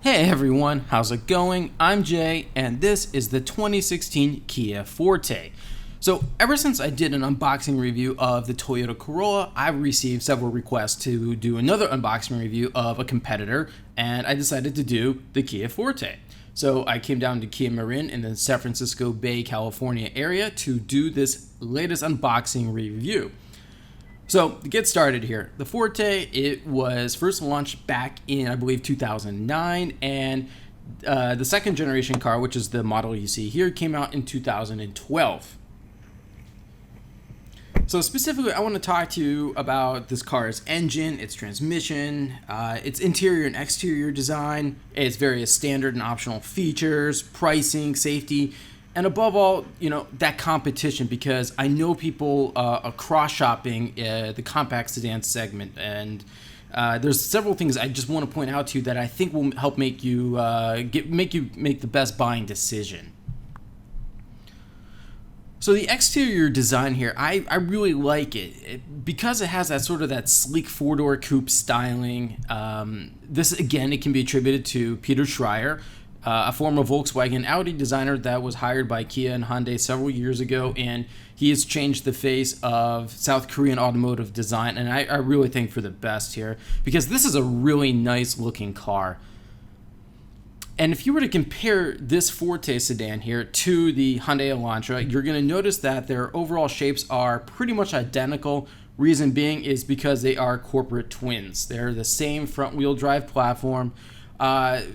Hey everyone, how's it going? I'm Jay, and this is the 2016 Kia Forte. So ever since I did an unboxing review of the Toyota Corolla, I've received several requests to do another unboxing review of a competitor, and I decided to do the Kia Forte. So I came down to Kia Marin in the San Francisco Bay, California area to do this latest unboxing review. So to get started here, the Forte, it was first launched back in, I believe, 2009, and the second generation car, which is the model you see here, came out in 2012. So specifically, I want to talk to you about this car's engine, its transmission, its interior and exterior design, its various standard and optional features, pricing, safety, and above all, that competition, because I know people are cross-shopping the compact sedan segment, and there's several things I just want to point out to you that I think will help make you make the best buying decision. So the exterior design here, I really like it because it has that sleek four-door coupe styling. This, again, it can be attributed to Peter Schreier, a former Volkswagen Audi designer that was hired by Kia and Hyundai several years ago, and he has changed the face of South Korean automotive design, and I really think for the best here, because this is a really nice looking car. And if you were to compare this Forte sedan here to the Hyundai Elantra, you're going to notice that their overall shapes are pretty much identical. Reason being is because they are corporate twins. They're the same front-wheel drive platform.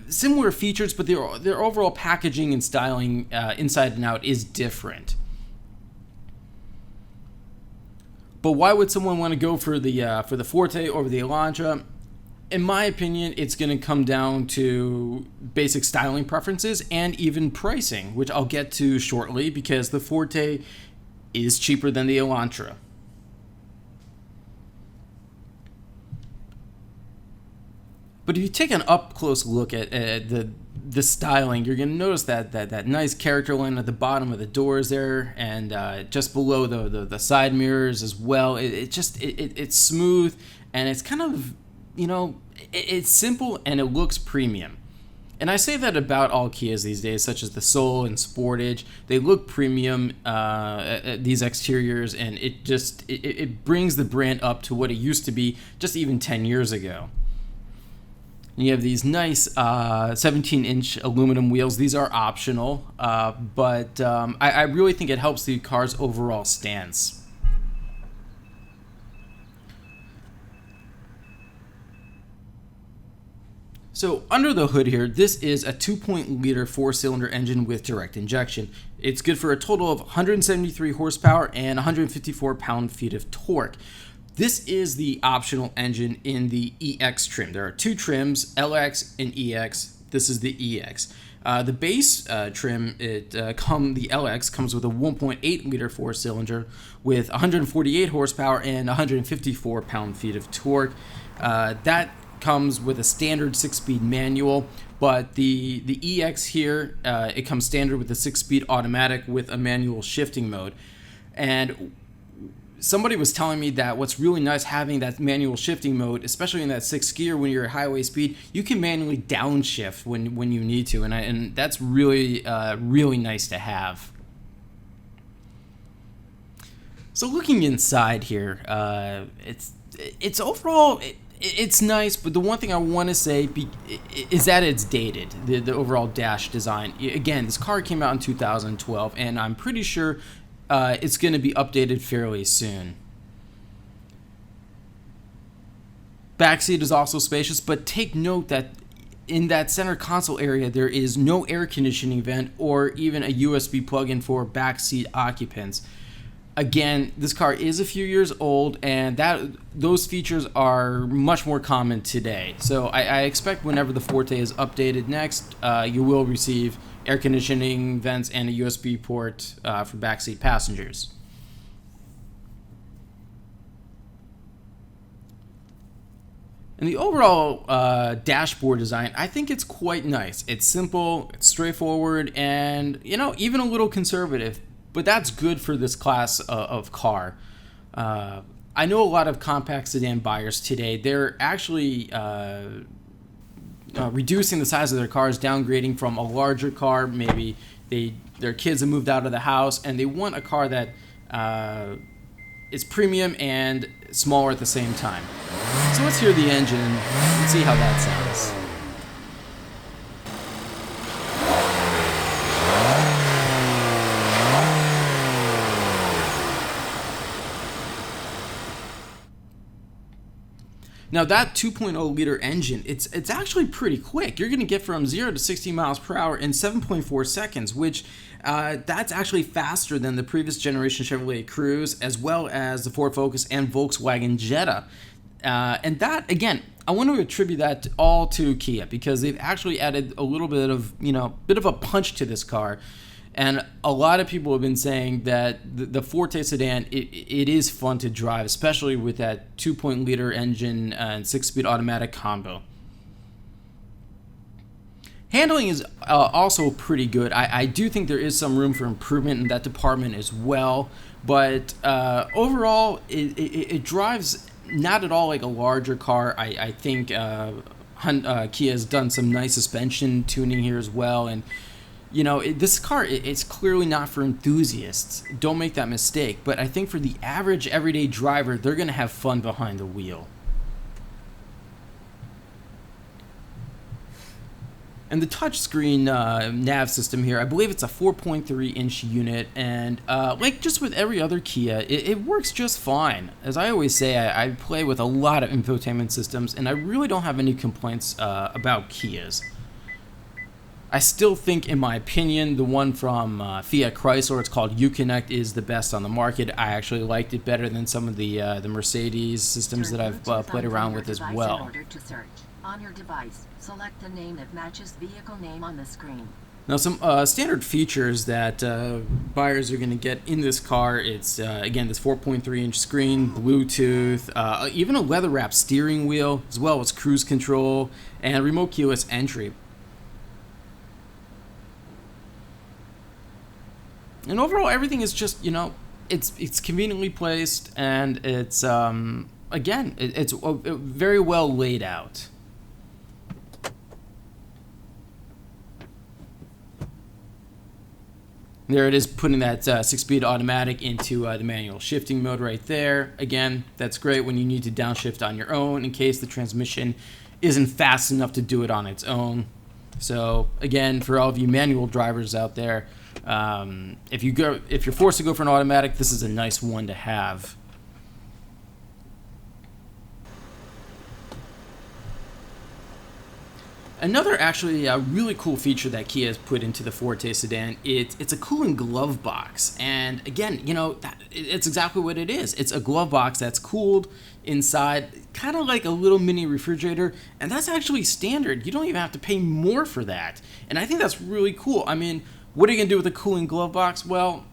Similar features, but their overall packaging and styling inside and out is different. But why would someone want to go for the Forte over the Elantra? In my opinion, it's going to come down to basic styling preferences and even pricing, which I'll get to shortly, because the Forte is cheaper than the Elantra. But if you take an up-close look at the styling, you're going to notice that nice character line at the bottom of the doors there, and just below the side mirrors as well. It's smooth, and it's kind of, it's simple, and it looks premium. And I say that about all Kias these days, such as the Soul and Sportage. They look premium, these exteriors, and it brings the brand up to what it used to be just even 10 years ago. And you have these nice 17-inch aluminum wheels. These are optional, but I really think it helps the car's overall stance. So under the hood here, this is a 2.0-liter four-cylinder engine with direct injection. It's good for a total of 173 horsepower and 154 pound-feet of torque. This is the optional engine in the EX trim. There are two trims, LX and EX. This is the EX. The base trim, the LX, comes with a 1.8-liter four-cylinder with 148 horsepower and 154 pound-feet of torque. That comes with a standard 6-speed manual, but the EX here, it comes standard with a 6-speed automatic with a manual shifting mode. And somebody was telling me that what's really nice having that manual shifting mode, especially in that 6th gear when you're at highway speed, you can manually downshift when you need to, and that's really really nice to have. So looking inside here, it's overall it's nice, but the one thing I want to say is that it's dated. The overall dash design. Again, this car came out in 2012, and I'm pretty sure it's going to be updated fairly soon. Backseat is also spacious, but take note that in that center console area, there is no air conditioning vent or even a USB plug-in for backseat occupants. Again, this car is a few years old, and those features are much more common today. So I expect whenever the Forte is updated next, you will receive air conditioning vents and a USB port for backseat passengers. And the overall dashboard design, I think it's quite nice. It's simple, it's straightforward, and even a little conservative. But that's good for this class of car. I know a lot of compact sedan buyers today, they're actually reducing the size of their cars, downgrading from a larger car. Maybe their kids have moved out of the house and they want a car that is premium and smaller at the same time. So let's hear the engine and see how that sounds. Now that 2.0 liter engine, it's actually pretty quick. You're going to get from 0 to 60 miles per hour in 7.4 seconds, which that's actually faster than the previous generation Chevrolet Cruze, as well as the Ford Focus and Volkswagen Jetta. And that, again, I want to attribute that all to Kia, because they've actually added a little bit of, bit of a punch to this car. And a lot of people have been saying that the Forte sedan, it is fun to drive, especially with that 2.0 engine and 6-speed automatic combo. Handling is also pretty good. I do think there is some room for improvement in that department as well. But overall, it drives not at all like a larger car. I think Kia has done some nice suspension tuning here as well. And this car, it's clearly not for enthusiasts. Don't make that mistake. But I think for the average everyday driver, they're going to have fun behind the wheel. And the touchscreen nav system here, I believe it's a 4.3-inch unit. And like just with every other Kia, it works just fine. As I always say, I play with a lot of infotainment systems, and I really don't have any complaints about Kias. I still think, in my opinion, the one from Fiat Chrysler, it's called Uconnect, is the best on the market. I actually liked it better than some of the Mercedes systems that I've played around with as well. In order to search on your device, select the name that matches vehicle name on the screen. Now, some standard features that buyers are going to get in this car, it's, again, this 4.3-inch screen, Bluetooth, even a leather-wrapped steering wheel, as well as cruise control, and remote keyless entry. And overall, everything is just, it's conveniently placed, and it's, again, it's very well laid out. There it is, putting that 6-speed automatic into the manual shifting mode right there. Again, that's great when you need to downshift on your own in case the transmission isn't fast enough to do it on its own. So, again, for all of you manual drivers out there, if you're forced to go for an automatic, this is a nice one to have. Another actually really cool feature that Kia has put into the Forte sedan, it's a cooling glove box. And again, it's exactly what it is. It's a glove box that's cooled inside, kind of like a little mini refrigerator, and that's actually standard. You don't even have to pay more for that. And I think that's really cool. I mean, what are you going to do with a cooling glove box? Well,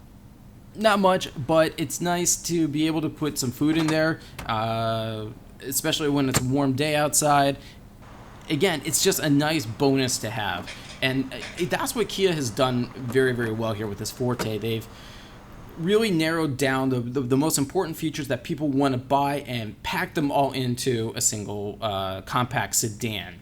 not much, but it's nice to be able to put some food in there, especially when it's a warm day outside. Again, it's just a nice bonus to have. And that's what Kia has done very, very well here with this Forte. They've really narrowed down the most important features that people want to buy and packed them all into a single compact sedan.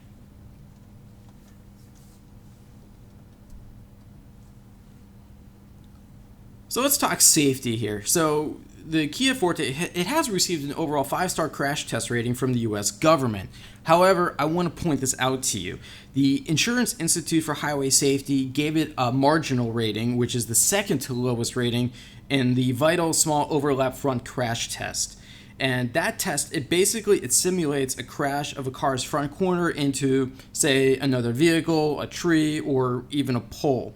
So let's talk safety here. So the Kia Forte, it has received an overall 5-star crash test rating from the U.S. government. However, I want to point this out to you. The Insurance Institute for Highway Safety gave it a marginal rating, which is the second to lowest rating in the Vital Small Overlap Front Crash Test. And that test, it simulates a crash of a car's front corner into, say, another vehicle, a tree, or even a pole.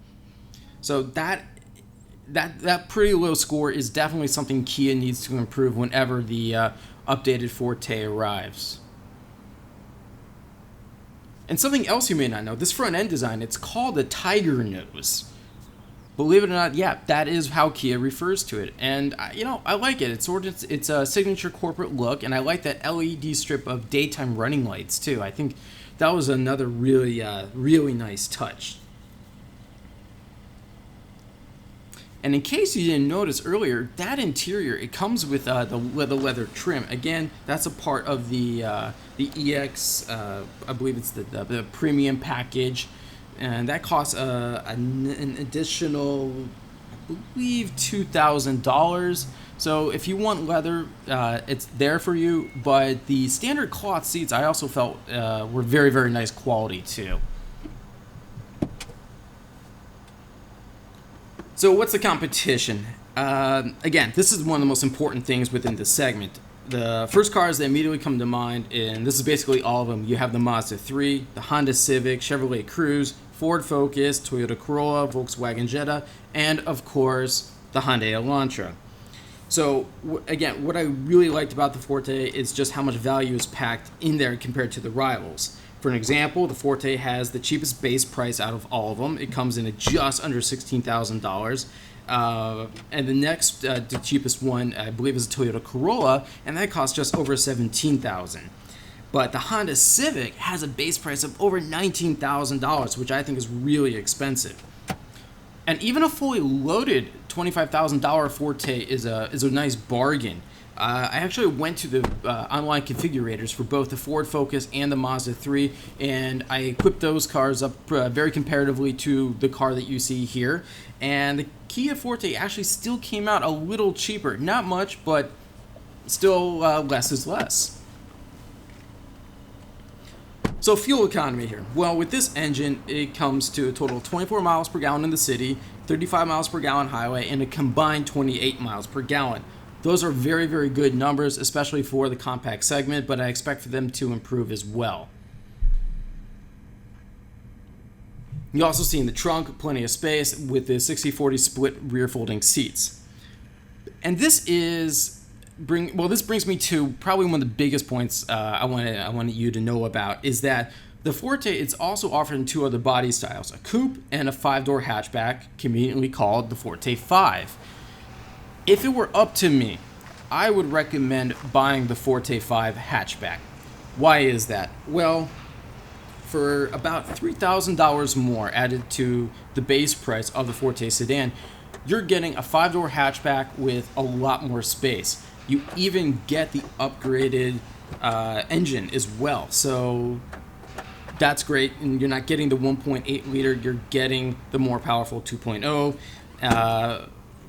So that pretty low score is definitely something Kia needs to improve whenever the updated Forte arrives. And something else you may not know, this front end design, it's called a tiger nose. Believe it or not, yeah, that is how Kia refers to it. And I like it. It's a signature corporate look, and I like that LED strip of daytime running lights too. I think that was another really nice touch. And in case you didn't notice earlier, that interior, it comes with the leather trim. Again, that's a part of the EX, I believe it's the premium package, and that costs an additional, I believe, $2,000. So if you want leather, it's there for you. But the standard cloth seats, I also felt were very, very nice quality too. So what's the competition? Again, this is one of the most important things within this segment. The first cars that immediately come to mind, and this is basically all of them, you have the Mazda 3, the Honda Civic, Chevrolet Cruze, Ford Focus, Toyota Corolla, Volkswagen Jetta, and of course, the Hyundai Elantra. So again, what I really liked about the Forte is just how much value is packed in there compared to the rivals. For an example, the Forte has the cheapest base price out of all of them. It comes in at just under $16,000. And the next, the cheapest one, I believe, is a Toyota Corolla, and that costs just over $17,000. But the Honda Civic has a base price of over $19,000, which I think is really expensive. And even a fully loaded $25,000 Forte is a nice bargain. I actually went to the online configurators for both the Ford Focus and the Mazda 3, and I equipped those cars up very comparatively to the car that you see here. And the Kia Forte actually still came out a little cheaper. Not much, but still less is less. So fuel economy here. Well, with this engine, it comes to a total of 24 miles per gallon in the city, 35 miles per gallon highway, and a combined 28 miles per gallon. Those are very, very good numbers, especially for the compact segment, but I expect for them to improve as well. You also see in the trunk plenty of space with the 60-40 split rear folding seats. And this brings me to probably one of the biggest points I wanted you to know about, is that the Forte is also offered in two other body styles, a coupe and a 5-door hatchback, conveniently called the Forte 5. If it were up to me, I would recommend buying the Forte 5 hatchback. Why is that? Well, for about $3,000 more added to the base price of the Forte sedan, you're getting a 5-door hatchback with a lot more space. You even get the upgraded engine as well. So that's great. And you're not getting the 1.8 liter, you're getting the more powerful 2.0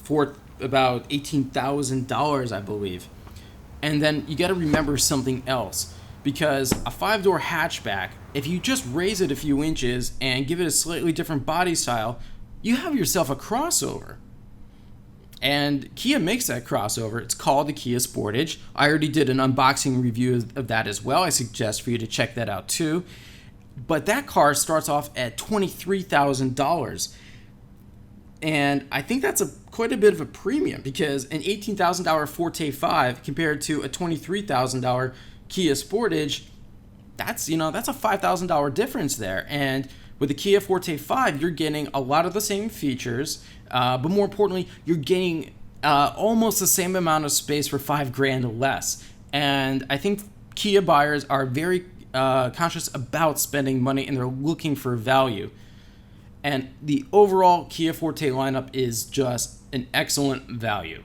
for about $18,000, I believe. And then you got to remember something else, because a 5-door hatchback, if you just raise it a few inches and give it a slightly different body style, you have yourself a crossover. And Kia makes that crossover. It's called the Kia Sportage. I already did an unboxing review of that as well. I suggest for you to check that out too. But that car starts off at $23,000. And I think that's quite a bit of a premium, because an $18,000 Forte 5 compared to a $23,000 Kia Sportage, that's a $5,000 difference there. And with the Kia Forte 5, you're getting a lot of the same features, but more importantly, you're getting almost the same amount of space for $5,000 less. And I think Kia buyers are very conscious about spending money, and they're looking for value. And the overall Kia Forte lineup is just an excellent value.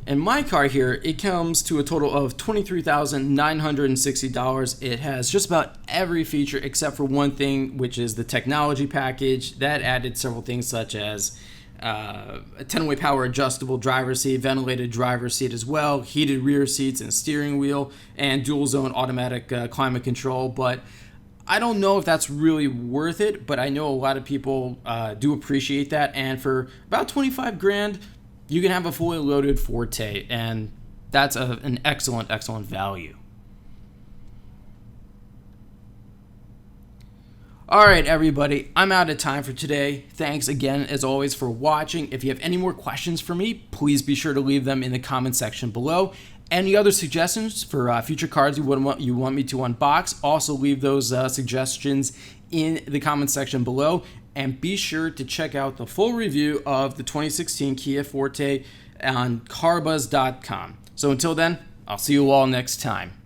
And my car here, it comes to a total of $23,960. It has just about every feature except for one thing, which is the technology package. That added several things such as a 10-way power adjustable driver's seat, ventilated driver's seat as well, heated rear seats and steering wheel, and dual zone automatic climate control. But I don't know if that's really worth it, but I know a lot of people do appreciate that. And for about $25,000, you can have a fully loaded Forte, and that's an excellent, excellent value. All right, everybody, I'm I'm out of time for today. Thanks again, as always, for watching. If you have any more questions for me, please be sure to leave them in the comment section below. Any other suggestions for future cards you want me to unbox, also leave those suggestions in the comment section below. And be sure to check out the full review of the 2016 Kia Forte on carbuzz.com. So until then, I'll see you all next time.